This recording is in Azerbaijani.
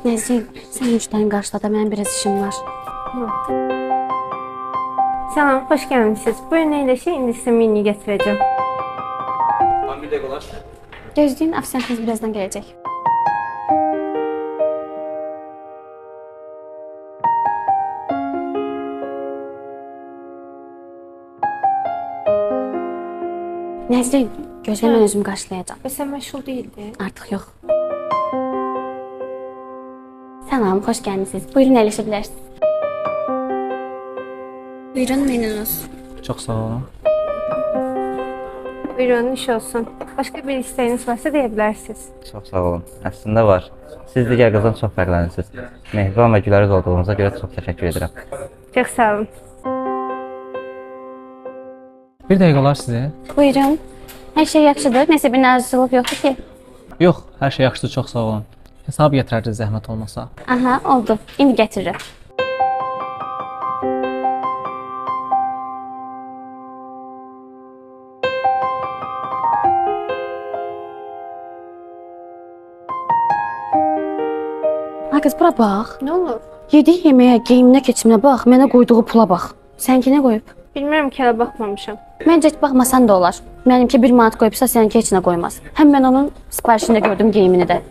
Nəzrin, sən müştərini qarşıla da, mənim biraz işim var. Salam, hoş gəlmişsiniz. Buyurun əyləşin, indi sizə menyu gətirəcəm. Bir dəqiqə olar. Gözləyin, ofisiantınız birazdan gələcək. Nəzrin, gözlə, mən özümü qarşılayacağam. Və sən məşğul deyildi. Artıq yox. Salam, xoş gəlmisiniz. Buyurun, əyləşə bilərsiniz. Buyurun, menünüz. Çox sağ olun. Buyurun, iş olsun. Başqa bir istəyiniz varsa deyə bilərsiniz. Çox sağ olun. Əslində var. Siz digər qızdan çox fərqlənirsiniz. Mehriban və güləriz olduğunuza görə çox təşəkkür edirəm. Çox sağ olun. Bir dəqiqə olar sizə. Buyurun. Hər şey yaxşıdır, nəsə bir narazılıq yoxdur ki. Yox, hər şey yaxşıdır, çox sağ olun. Hesab gətirərdiniz zəhmət olmasa. Aha, oldu. İndi gətirirəm. Ha qız, bura bax. Nə olur? Yediyi yeməyə, geyiminə, keçiminə bax, mənə qoyduğu pula bax. Sənki nə qoyub? Bilmirəm ki, hələ baxmamışam. Məncə heç baxmasan da olar. Mənimki 1 manat qoyubsa, səninki heç nə qoymaz. Həm mən onun sifarişini də gördüm, geyimini də.